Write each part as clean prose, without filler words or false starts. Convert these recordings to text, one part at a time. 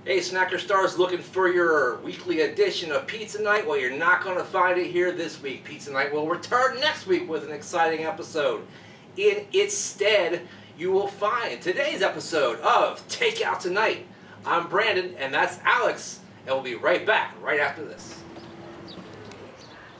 Hey, Snacker Stars, looking for your weekly edition of Pizza Night? Well, you're not going to find it here this week. Pizza Night will return next week with an exciting episode. In its stead, you will find today's episode of Takeout Tonight. I'm Brandon, and that's Alex, and we'll be right back right after this.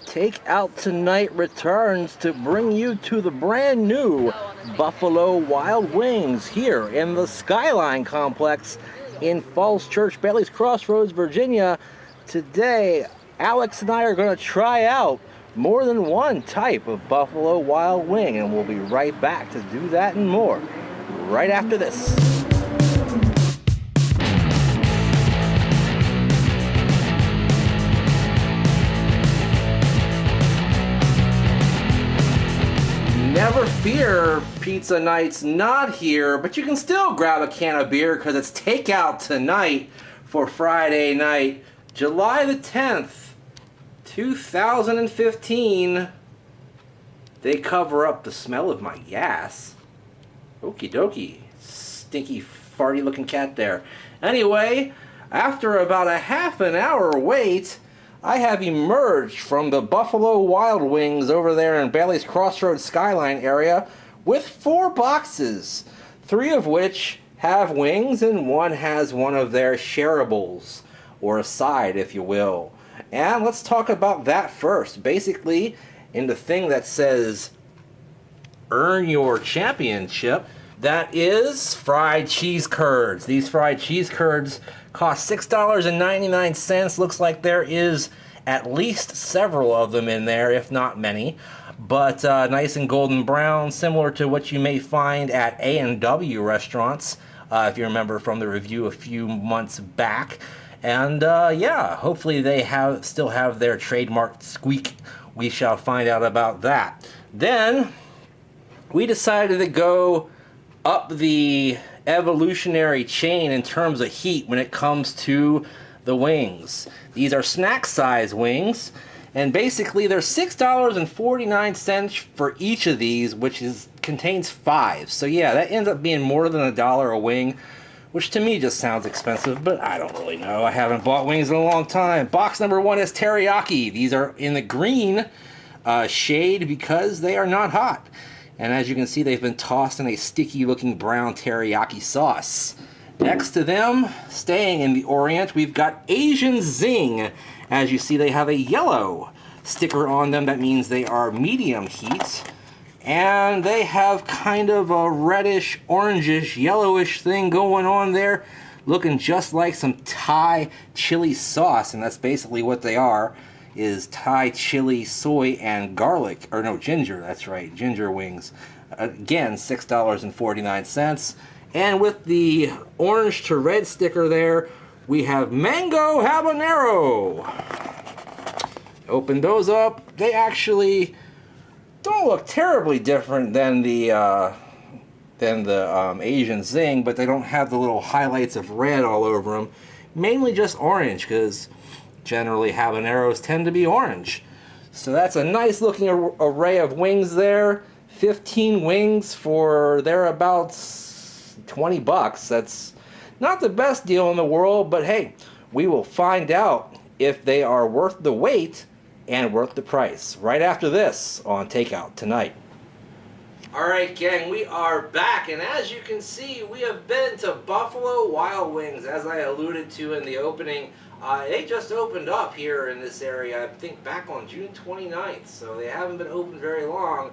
Takeout Tonight returns to bring you to the brand new Buffalo Wild Wings here in the Skyline Complex in Falls Church, Bailey's Crossroads, Virginia. Today, Alex and I are going to try out more than one type of Buffalo Wild Wing, and we'll be right back to do that and more right after this. Never fear, Pizza Night's not here, but you can still grab a can of beer because it's Takeout Tonight for Friday night, July the 10th, 2015. They cover up the smell of my gas. Okie dokie. Stinky, farty looking cat there. Anyway, after about a half an hour wait, I have emerged from the Buffalo Wild Wings over there in Bailey's Crossroads Skyline area with 4 boxes, 3 of which have wings and one has one of their shareables, or a side if you will. And let's talk about that first. Basically, in the thing that says earn your championship, that is fried cheese curds. These fried cheese curds cost $6.99. Looks like there is at least several of them in there, if not many. But nice and golden brown, similar to what you may find at A&W restaurants, if you remember from the review a few months back. And yeah, hopefully they still have their trademark squeak. We shall find out about that. Then we decided to go up the evolutionary chain in terms of heat when it comes to the wings. These are snack size wings, and basically they're $6.49 for each of these, which contains 5. So yeah, that ends up being more than $1 a wing, which to me just sounds expensive, but I don't really know. I haven't bought wings in a long time. Box number 1 is teriyaki. These are in the green shade because they are not hot. And as you can see, they've been tossed in a sticky-looking brown teriyaki sauce. Next to them, staying in the Orient, we've got Asian Zing. As you see, they have a yellow sticker on them. That means they are medium heat. And they have kind of a reddish, orangish, yellowish thing going on there, looking just like some Thai chili sauce. And that's basically what they are. Is Thai chili, soy, and garlic, or no, ginger, that's right, ginger wings. Again, $6.49. And with the orange to red sticker there, we have mango habanero. Open those up. They actually don't look terribly different than the Asian Zing, but they don't have the little highlights of red all over them. Mainly just orange, because generally habaneros tend to be orange. So that's a nice looking array of wings there. 15 wings for thereabouts $20. That's not the best deal in the world, but hey, we will find out if they are worth the wait and worth the price right after this on Takeout Tonight. Alright gang, we are back, and as you can see, we have been to Buffalo Wild Wings, as I alluded to in the opening. They just opened up here in this area, I think back on June 29th, so they haven't been open very long,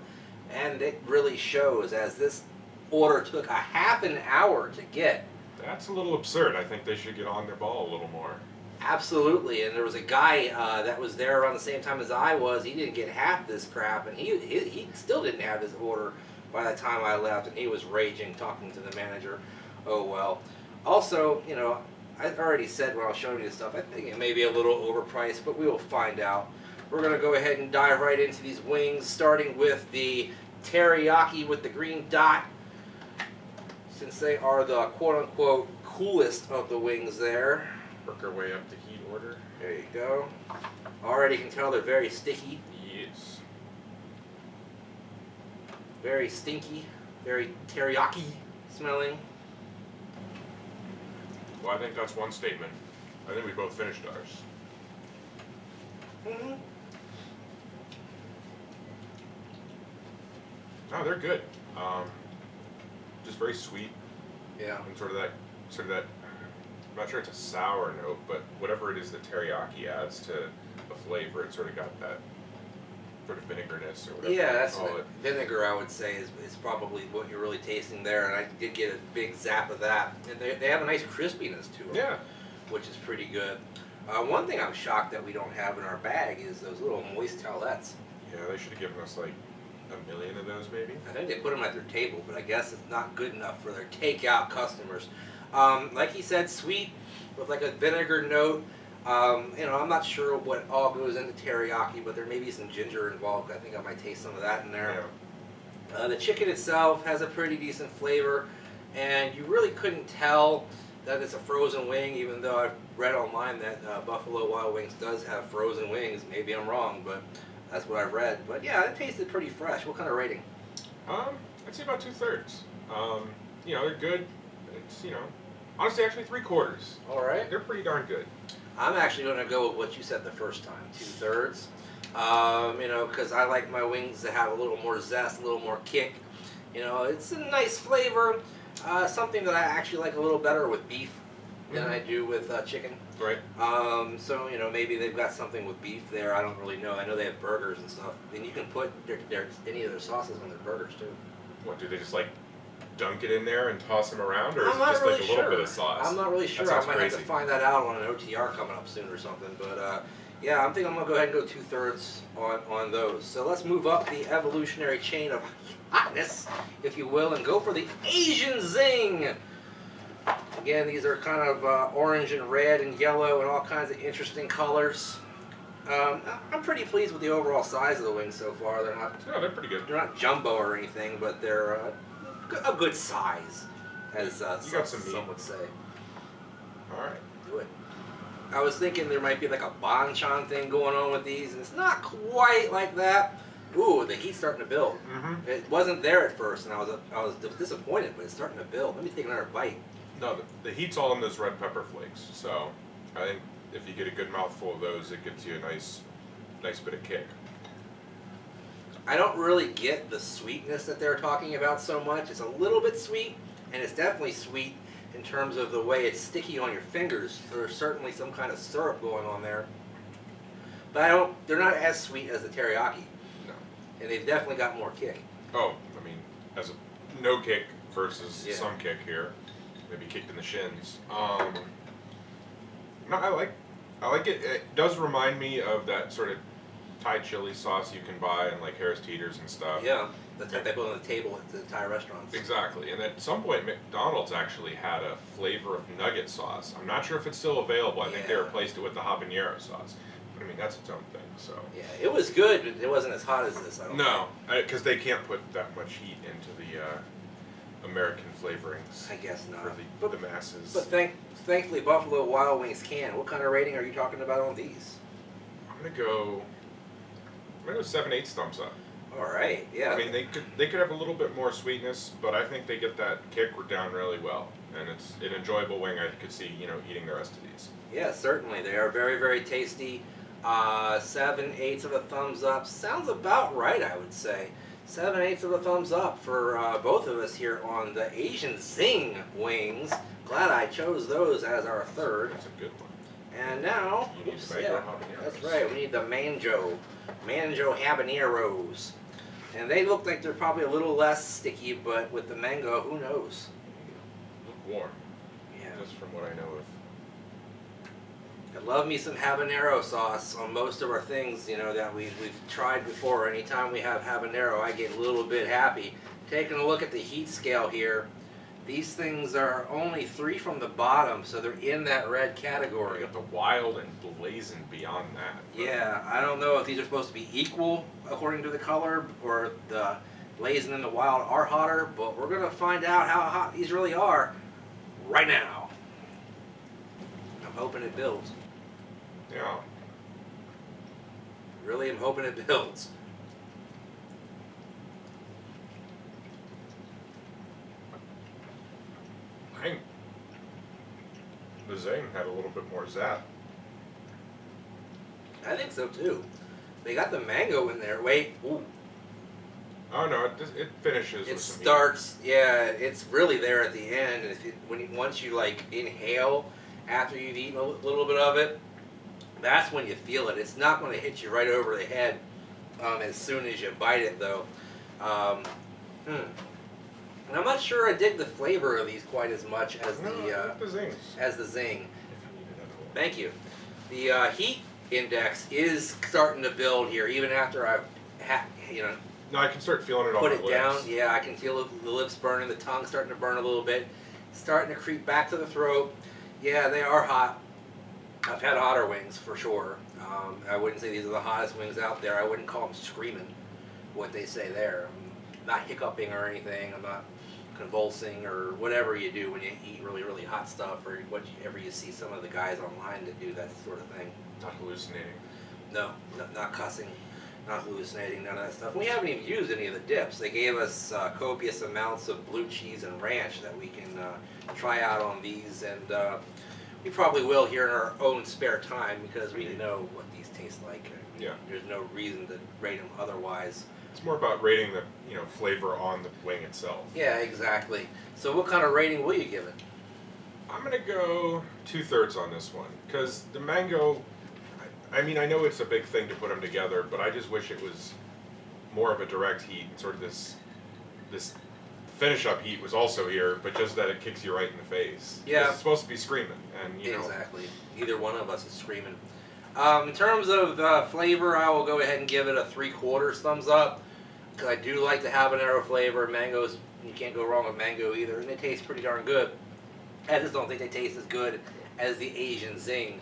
and it really shows, as this order took a half an hour to get. That's a little absurd. I think they should get on their ball a little more. Absolutely, and there was a guy that was there around the same time as I was. He didn't get half this crap, and he still didn't have his order by the time I left, and he was raging, talking to the manager. Oh well. Also, you know, I already said when I was showing you this stuff, I think it may be a little overpriced, but we will find out. We're going to go ahead and dive right into these wings, starting with the teriyaki with the green dot, since they are the quote-unquote coolest of the wings there. Work our way up to heat order. There you go. Already you can tell they're very sticky. Yes. Very stinky. Very teriyaki smelling. Well, I think that's one statement. I think we both finished ours. Mm-hmm. No, they're good. Just very sweet Yeah. and sort of that. I'm not sure it's a sour note, but whatever it is that teriyaki adds to the flavor, it sort of got that sort of vinegarness or whatever. Yeah, you that's call it. vinegar. I would say is probably what you're really tasting there, and I did get a big zap of that. And they have a nice crispiness to them, Yeah. which is pretty good. One thing I'm shocked that we don't have in our bag is those little moist towelettes. Yeah, they should have given us like 1,000,000 of those, maybe. I think they put them at their table, but I guess it's not good enough for their takeout customers. Like he said, sweet with like a vinegar note. I'm not sure what all goes into teriyaki, but there may be some ginger involved. I think I might taste some of that in there. Yeah. The chicken itself has a pretty decent flavor, and you really couldn't tell that it's a frozen wing, even though I've read online that Buffalo Wild Wings does have frozen wings. Maybe I'm wrong, but that's what I've read. But yeah, it tasted pretty fresh. What kind of rating? I'd say about 2/3. They're good. It's honestly actually 3/4. All right. They're pretty darn good. I'm actually going to go with what you said the first time, 2/3. Because I like my wings to have a little more zest, a little more kick. It's a nice flavor. Something that I actually like a little better with beef than I do with chicken. Right. So maybe they've got something with beef there. I don't really know. I know they have burgers and stuff. And you can put any of their sauces on their burgers too. What, do they just like dunk it in there and toss them around, or is I'm it not just really like a little sure. bit of sauce? I'm not really sure. That I sounds might have crazy. to find that out on an OTR coming up soon or something. But yeah, I'm thinking I'm gonna go ahead and go 2/3 on those. So let's move up the evolutionary chain of hotness, if you will, and go for the Asian Zing. Again, these are kind of orange and red and yellow and all kinds of interesting colors. I'm pretty pleased with the overall size of the wings so far. Yeah, they're pretty good. They're not jumbo or anything, but they're a good size, as You got some meat. some would say. All right. Do it. I was thinking there might be like a banchan thing going on with these, and it's not quite like that. Ooh, the heat's starting to build. Mm-hmm. It wasn't there at first, and I was disappointed, but it's starting to build. Let me take another bite. No, the heat's all in those red pepper flakes. So I think if you get a good mouthful of those, it gives you a nice bit of kick. I don't really get the sweetness that they're talking about so much. It's a little bit sweet, and it's definitely sweet in terms of the way it's sticky on your fingers. There's certainly some kind of syrup going on there. But they're not as sweet as the teriyaki. No. And they've definitely got more kick. Oh, I mean, as a no kick versus Yeah. some kick here, maybe kicked in the shins. No, I like it. It does remind me of that sort of Thai chili sauce you can buy in like Harris Teeters and stuff. Yeah, the type they put on the table at the Thai restaurants. Exactly, and at some point McDonald's actually had a flavor of nugget sauce. I'm not sure if it's still available. I think they Yeah. replaced it with the habanero sauce. But I mean, that's its own thing, so. Yeah, it was good, but it wasn't as hot as this, I don't No, because they can't put that much heat into the American flavorings think. I guess not. for the masses. But thankfully Buffalo Wild Wings can. What kind of rating are you talking about on these? I'm gonna go 7/8 thumbs up. All right, yeah. I mean, they could have a little bit more sweetness, but I think they get that kick down really well, and it's an enjoyable wing. I could see eating the rest of these. Yeah, certainly. They are very, very tasty. 7/8 of a thumbs up. Sounds about right, I would say. 7/8 of a thumbs up for both of us here on the Asian Zing wings. Glad I chose those as our third. That's a good one. And now, You need oops, the mango habaneros. that's right. We need the mango habaneros. And they look like they're probably a little less sticky, but with the mango, who knows? Lukewarm, Yeah. just from what I know of. I love me some habanero sauce on most of our things, that we've tried before. Anytime we have habanero, I get a little bit happy. Taking a look at the heat scale here, these things are only 3 from the bottom, so they're in that red You category. got the wild and blazing beyond that. but- Yeah, I don't know if these are supposed to be equal according to the color, or the blazing and the wild are hotter, but we're gonna find out how hot these really are right now. I'm hoping it builds. Yeah. Really am hoping it builds. the Zing had a little bit more zap. I think so too. They got the mango in there. Wait, ooh. Oh no, it finishes. It with some starts, yeah, it's really there at the end. And once you like inhale after you've eaten a little bit of it, that's when you feel it. It's not going to hit you right over the head as soon as you bite it, though. And I'm not sure I dig the flavor of these quite as much as the Zings. as the Zing. If you need another one. Thank you. The heat index is starting to build here, even after I've No, I can start feeling it on put my it lips. down. Yeah, I can feel the lips burning, the tongue starting to burn a little bit, starting to creep back to the throat. Yeah, they are hot. I've had hotter wings for sure. I wouldn't say these are the hottest wings out there. I wouldn't call them screaming, what they say there. I'm not hiccuping or anything. I'm not convulsing or whatever you do when you eat really, really hot stuff, or whatever you see some of the guys online that do that sort of thing. Not hallucinating. No, not cussing, not hallucinating, none of that stuff. We haven't even used any of the dips. They gave us copious amounts of blue cheese and ranch that we can try out on these, and we probably will here in our own spare time because we know what these taste like. Yeah. There's no reason to rate them otherwise. It's more about rating the flavor on the wing itself. Yeah, exactly. So what kind of rating will you give it? I'm gonna go 2/3 on this one because the mango. I mean, I know it's a big thing to put them together, but I just wish it was more of a direct heat. Sort of this finish up heat was also here, but just that it kicks you right in the face. Yeah. It's supposed to be screaming, and Exactly. Either one of us is screaming. In terms of flavor, I will go ahead and give it a 3/4 thumbs up because I do like the habanero flavor. Mangoes, you can't go wrong with mango either, and they taste pretty darn good. I just don't think they taste as good as the Asian Zing,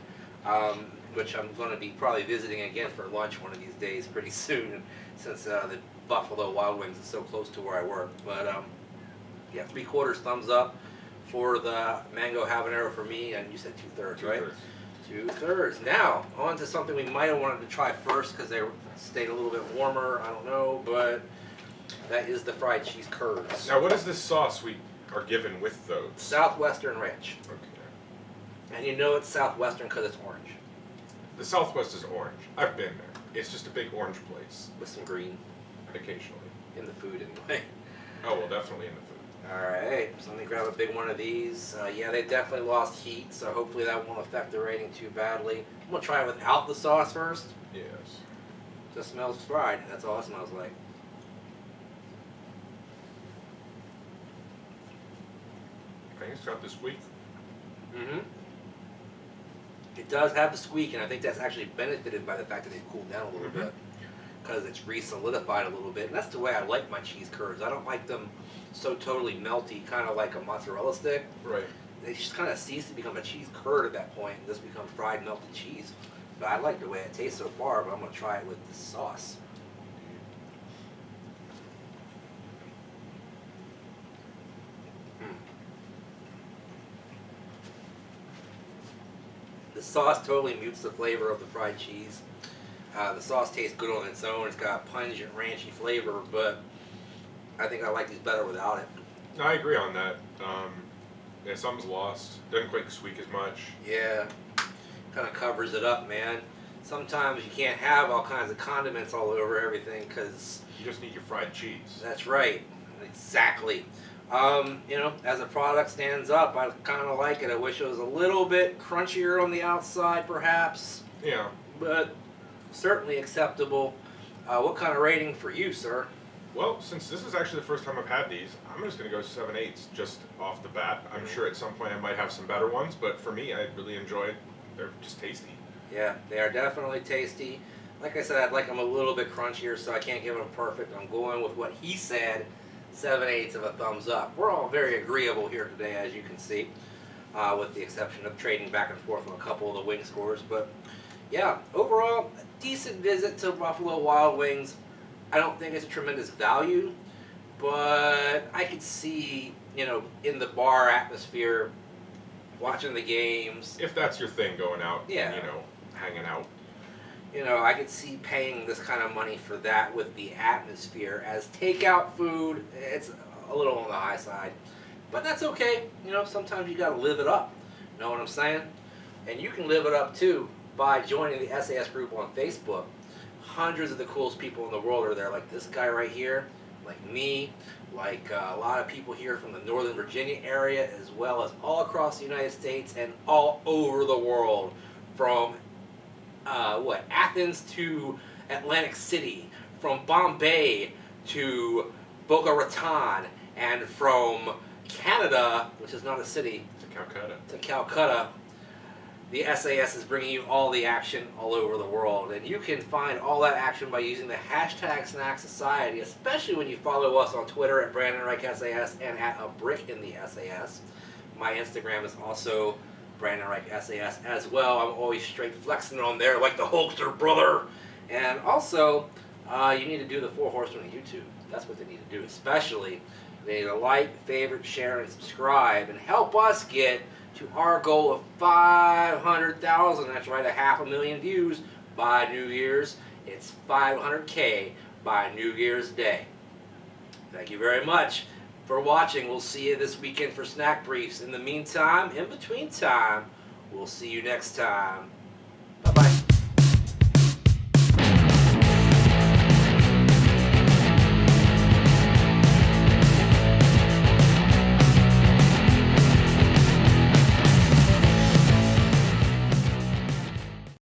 which I'm going to be probably visiting again for lunch one of these days pretty soon, since the Buffalo Wild Wings is so close to where I work. But yeah, 3/4 thumbs up for the mango habanero for me, and you said 2/3, right? 2/3. Now, on to something we might have wanted to try first because they stayed a little bit warmer. I don't know, but that is the fried cheese curds. Now, what is this sauce we are given with those? Southwestern Ranch. Okay. And you know it's Southwestern because it's orange. The Southwest is orange. I've been there. It's just a big orange place. With some green Occasionally. in the food anyway. Oh, well, definitely in the food. Alright, so let me grab a big one of these. Yeah, they definitely lost heat, so hopefully that won't affect the rating too badly. I'm going to try it without the sauce first. Yes. Just smells fried. That's all it smells like. I think it's got the squeak. Mm-hmm. It does have the squeak, and I think that's actually benefited by the fact that they've cooled down a little bit, because it's re-solidified a little bit. And that's the way I like my cheese curds. I don't like them so totally melty, kind of like a mozzarella stick. Right. They just kind of cease to become a cheese curd at that point and just become fried melted cheese. But I like the way it tastes so far, but I'm going to try it with the sauce. The sauce totally mutes the flavor of the fried cheese. The sauce tastes good on its own. It's got a pungent, ranchy flavor, but I think I like these better without it. No, I agree on that. Yeah, something's lost. Doesn't quite squeak as much. Yeah, kind of covers it up, man. Sometimes you can't have all kinds of condiments all over everything because... You just need your fried cheese. That's right. Exactly. As a product stands up, I kind of like it. I wish it was a little bit crunchier on the outside, perhaps. Yeah. But certainly acceptable. What kind of rating for you, sir? Well, since this is actually the first time I've had these, I'm just going to go 7/8 just off the bat. I'm sure at some point I might have some better ones, but for me, I really enjoyed. They're just tasty. Yeah, they are definitely tasty. Like I said, I'd like them a little bit crunchier, so I can't give them perfect. I'm going with what he said, 7/8 of a thumbs up. We're all very agreeable here today, as you can see, with the exception of trading back and forth on a couple of the wing scores. But yeah, overall, a decent visit to Buffalo Wild Wings. I don't think it's a tremendous value, but I could see, in the bar atmosphere, watching the games. If that's your thing, going out, Yeah. hanging out. I could see paying this kind of money for that with the atmosphere. As takeout food, it's a little on the high side. But that's okay. Sometimes you gotta live it up. Know what I'm saying? And you can live it up too by joining the SAS group on Facebook. Hundreds of the coolest people in the world are there, like this guy right here, like me, like a lot of people here from the Northern Virginia area, as well as all across the United States and all over the world, from Athens to Atlantic City, from Bombay to Boca Raton, and from Canada, which is not a city, to Calcutta. The SAS is bringing you all the action all over the world, and you can find all that action by using the hashtag Snack Society, especially when you follow us on Twitter at Brandon Reich SAS and at A Brick in the SAS. My Instagram is also Brandon Reich SAS as well. I'm always straight flexing on there like the Hulkster brother. And also, you need to do the 4 Horsemen of YouTube. That's what they need to do, especially. They need to like, favorite, share, and subscribe, and help us get to our goal of 500,000. That's right, 500,000 views by New Year's. It's 500K by New Year's Day. Thank you very much for watching. We'll see you this weekend for Snack Briefs. In the meantime, in between time, we'll see you next time. Bye-bye.